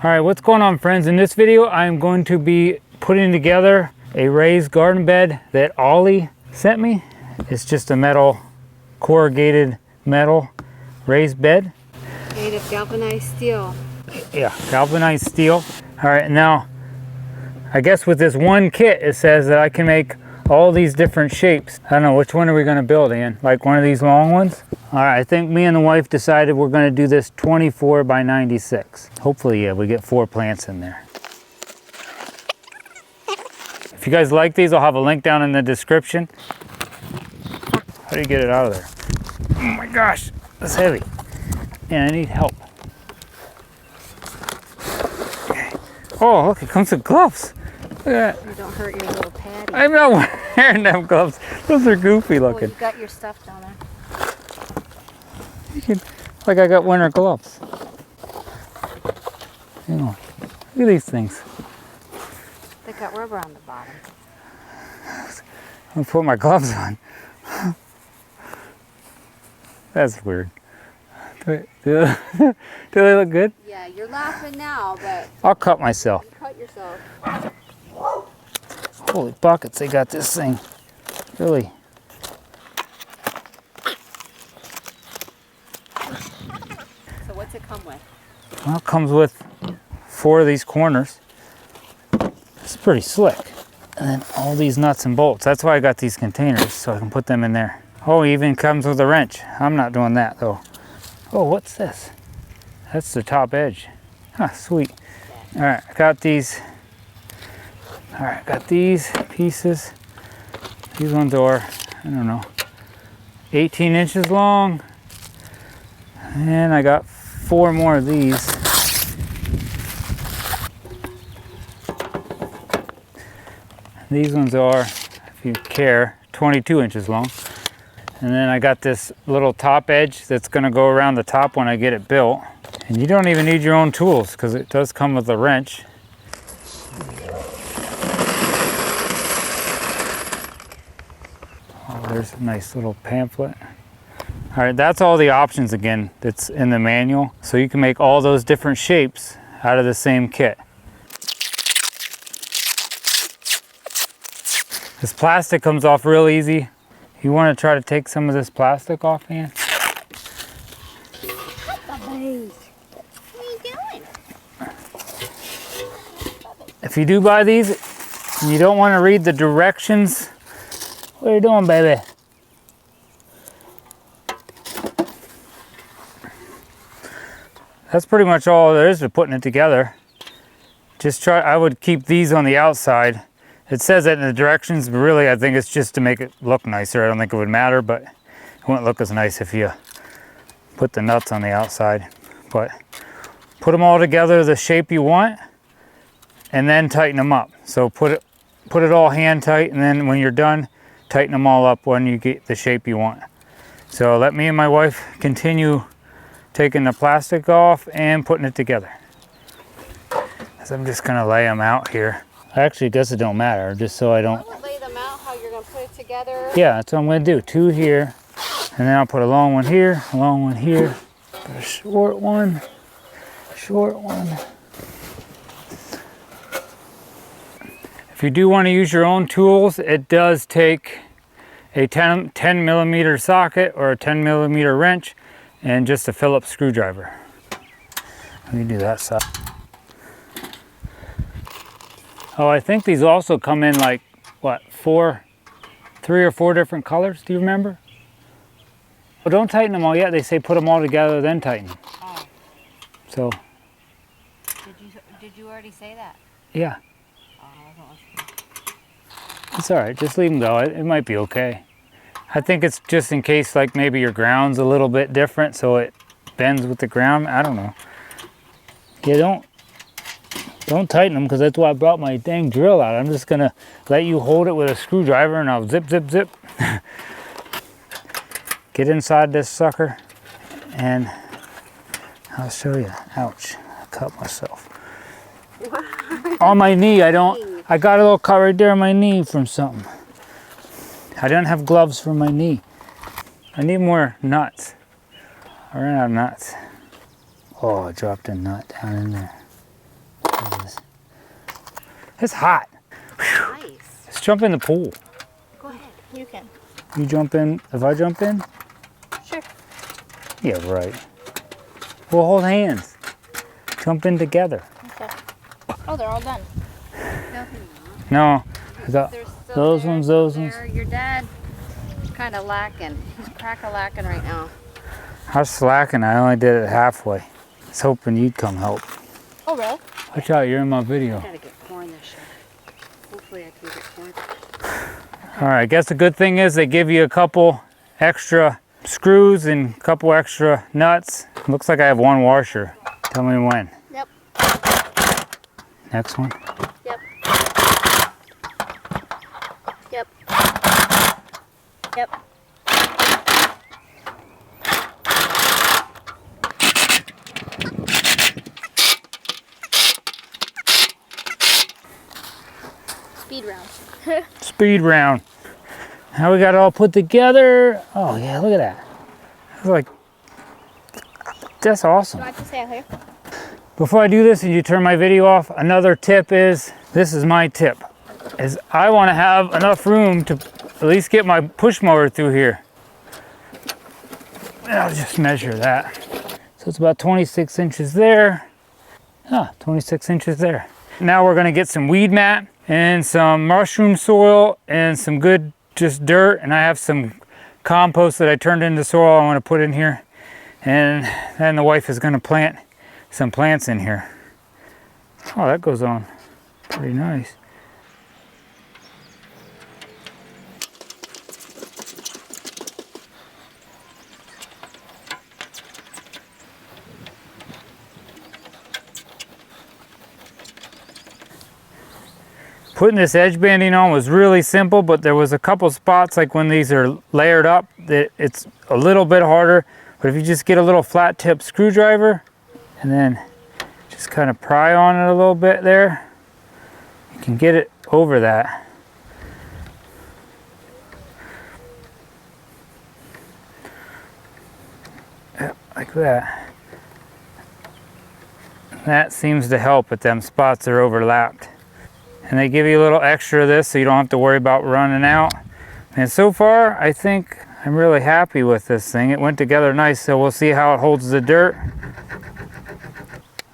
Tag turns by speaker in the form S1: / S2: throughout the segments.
S1: All right, what's going on, friends? In this video, I'm going to be putting together a raised garden bed that Ollie sent me. It's just a metal, corrugated metal raised bed.
S2: Made of galvanized steel.
S1: Yeah, galvanized steel. All right, now, I guess with this one kit, it says that I can make all these different shapes. I don't know, which one are we gonna build, Ian? Like one of these long ones? All right, I think me and the wife decided we're gonna do this 24 by 96. Hopefully, yeah, we get 4 plants in there. If you guys like these, I'll have a link down in the description. How do you get it out of there? Oh my gosh, that's heavy. Man, I need help. Okay. Oh, look, it comes with gloves. Look at that.
S2: You don't hurt your little patty.
S1: I'm not wearing them gloves. Those are goofy looking.
S2: Oh, you got your stuff down there.
S1: You can, like I got winter gloves. You know, look at these things.
S2: They got rubber on the bottom.
S1: I'm gonna put my gloves on. That's weird. Do they look good?
S2: Yeah, you're laughing now, but
S1: I'll cut myself.
S2: you cut yourself.
S1: Holy buckets, they got this thing. Really.
S2: So what's it come with?
S1: Well, it comes with 4 of these corners. It's pretty slick. And then all these nuts and bolts. That's why I got these containers, so I can put them in there. Oh, it even comes with a wrench. I'm not doing that though. Oh, what's this? That's the top edge. Ah, sweet. All right, I got these. All right, got these pieces. These ones are, I don't know, 18 inches long. And I got 4 more of these. These ones are, if you care, 22 inches long. And then I got this little top edge that's gonna go around the top when I get it built. And you don't even need your own tools because it does come with a wrench. Oh, there's a nice little pamphlet. All right, that's all the options again that's in the manual. So you can make all those different shapes out of the same kit. This plastic comes off real easy. You want to try to take some of this plastic off, Ian?
S2: What are you doing?
S1: If you do buy these and you don't want to read the directions, what are you doing, baby? That's pretty much all there is to putting it together. Just try, I would keep these on the outside. It says that in the directions, but really I think it's just to make it look nicer. I don't think it would matter, but it wouldn't look as nice if you put the nuts on the outside. But put them all together the shape you want and then tighten them up. So put it all hand tight, and then when you're done, tighten them all up when you get the shape you want. So let me and my wife continue taking the plastic off and putting it together. So I'm just gonna lay them out here. Actually, I guess it don't matter, just so I don't...
S2: I would lay them out how you're going to put it together.
S1: Yeah, that's what I'm going to do. 2 here, and then I'll put a long one here, a long one here, put a short one, short one. If you do want to use your own tools, it does take a 10 millimeter socket or a 10 millimeter wrench and just a Phillips screwdriver. Let me do that side. Oh, I think these also come in like, what, 3 or 4 different colors, do you remember? Well, don't tighten them all yet. They say put them all together, then tighten.
S2: Oh.
S1: So.
S2: Did you already say that?
S1: Yeah.
S2: Oh, I wasn't listening.
S1: It's all right, just leave them go. It might be okay. I think it's just in case like maybe your ground's a little bit different, so it bends with the ground. I don't know. Yeah, don't tighten them, because that's why I brought my dang drill out. I'm just gonna let you hold it with a screwdriver and I'll zip, zip, zip. Get inside this sucker and I'll show you. Ouch, I cut myself. On my knee, I got a little cut right there on my knee from something. I didn't have gloves for my knee. I need more nuts. I ran out of nuts. Oh, I dropped a nut down in there. Jesus. It's hot.
S2: Nice.
S1: Let's jump in the pool.
S2: Go ahead. You can.
S1: You jump in, if I jump in?
S2: Sure.
S1: Yeah, right. We'll hold hands. Jump in together.
S2: Okay. Oh, they're all done.
S1: No, I got
S2: There's still
S1: those
S2: there,
S1: ones,
S2: still
S1: those ones.
S2: there. Your dad kind of lacking. He's crack-a-lacking right now.
S1: I was slacking, I only did it halfway. I was hoping you'd come help.
S2: Oh, really?
S1: Watch out, you're in my video.
S2: I gotta get corn this year. Hopefully I can get corn.
S1: All right, I guess the good thing is they give you a couple extra screws and a couple extra nuts. Looks like I have one washer. Tell me when.
S2: Yep.
S1: Next one.
S2: Yep. Yep. Yep. Speed round.
S1: Speed round. Now we got it all put together. Oh yeah, look at that. It's like, that's awesome.
S2: Do I have to stay out here?
S1: Before I do this and you turn my video off, another tip is, this is my tip, is I want to have enough room to at least get my push mower through here. And I'll just measure that. So it's about 26 inches there. 26 inches there. Now we're going to get some weed mat and some mushroom soil and some good just dirt, and I have some compost that I turned into soil I want to put in here, and then the wife is going to plant some plants in here. Oh, that goes on pretty nice. Putting this edge banding on was really simple, but there was a couple spots, like when these are layered up, that it's a little bit harder. But if you just get a little flat tip screwdriver and then just kind of pry on it a little bit there, you can get it over that. Yep, like that. That seems to help if them spots are overlapped. And they give you a little extra of this so you don't have to worry about running out. And so far, I think I'm really happy with this thing. It went together nice, so we'll see how it holds the dirt.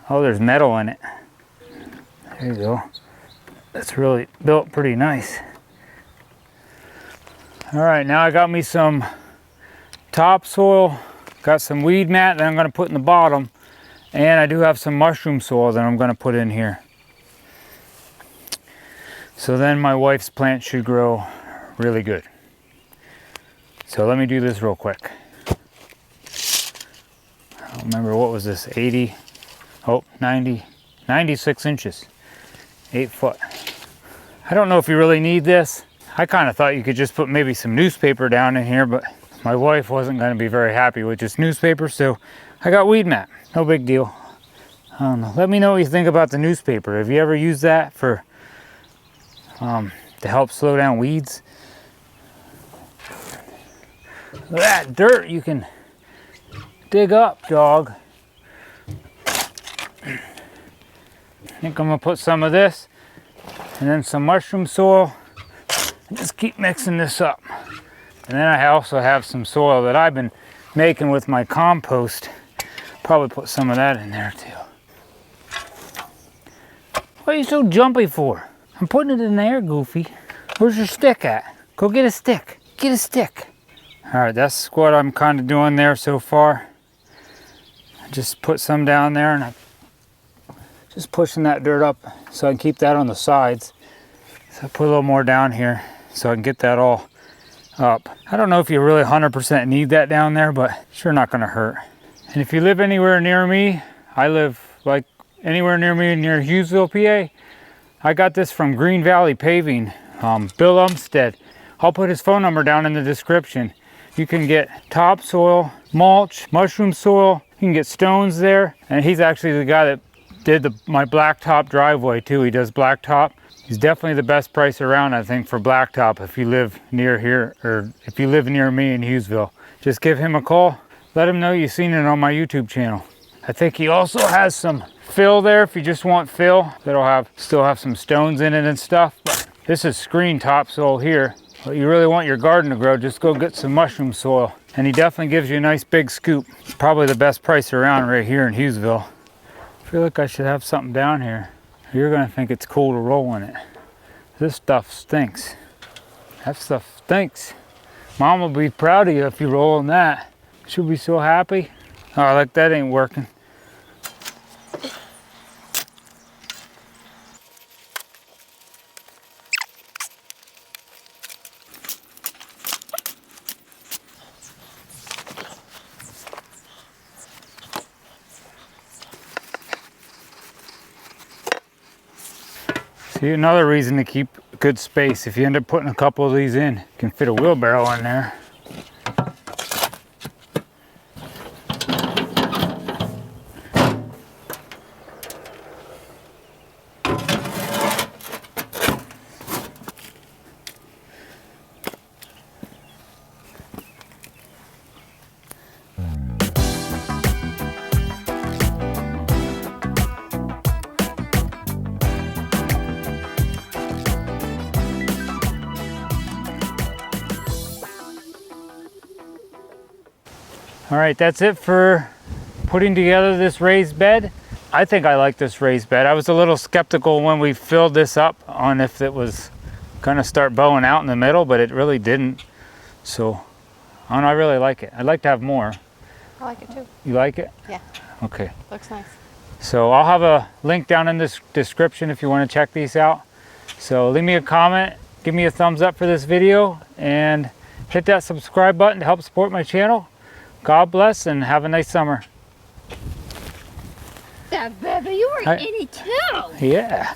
S1: Oh, there's metal in it. There you go. That's really built pretty nice. All right, now I got me some topsoil, got some weed mat that I'm gonna put in the bottom, and I do have some mushroom soil that I'm gonna put in here. So then my wife's plant should grow really good. So let me do this real quick. I don't remember, what was this, 80, oh, 90, 96 inches, 8 foot. I don't know if you really need this. I kind of thought you could just put maybe some newspaper down in here, but my wife wasn't going to be very happy with just newspaper, so I got weed mat. No big deal. I don't know. Let me know what you think about the newspaper. Have you ever used that for to help slow down weeds? That dirt you can dig up, dog. I think I'm gonna put some of this and then some mushroom soil and just keep mixing this up. And then I also have some soil that I've been making with my compost. Probably put some of that in there too. What are you so jumpy for? I'm putting it in there, Goofy. Where's your stick at? Go get a stick. Get a stick. All right, that's what I'm kind of doing there so far. I just put some down there, and I'm just pushing that dirt up so I can keep that on the sides. So I put a little more down here so I can get that all up. I don't know if you really 100% need that down there, but it's sure not gonna hurt. And if you live anywhere near me, I live like anywhere near me, near Hughesville, PA. I got this from Green Valley Paving, Bill Umstead. I'll put his phone number down in the description. You can get topsoil, mulch, mushroom soil. You can get stones there. And he's actually the guy that did my blacktop driveway too. He does blacktop. He's definitely the best price around, I think, for blacktop if you live near here, or if you live near me in Hughesville. Just give him a call. Let him know you've seen it on my YouTube channel. I think he also has some fill there if you just want fill. That'll still have some stones in it and stuff. But this is screen topsoil here. But you really want your garden to grow, just go get some mushroom soil. And he definitely gives you a nice big scoop. Probably the best price around right here in Hughesville. I feel like I should have something down here. You're gonna think it's cool to roll in it. This stuff stinks. That stuff stinks. Mom will be proud of you if you roll in that. She'll be so happy. Oh, like that ain't working. See, another reason to keep good space. If you end up putting a couple of these in, you can fit a wheelbarrow in there. All right, that's it for putting together this raised bed. I think I like this raised bed. I was a little skeptical when we filled this up on if it was gonna start bowing out in the middle, but it really didn't. So, I don't know, I really like it. I'd like to have more.
S2: I like it too.
S1: You like it?
S2: Yeah.
S1: Okay.
S2: Looks nice.
S1: So I'll have a link down in this description if you want to check these out. So leave me a comment, give me a thumbs up for this video, and hit that subscribe button to help support my channel. God bless and have a nice summer.
S2: Yeah, baby, you were
S1: Hi.
S2: in it too.
S1: Yeah.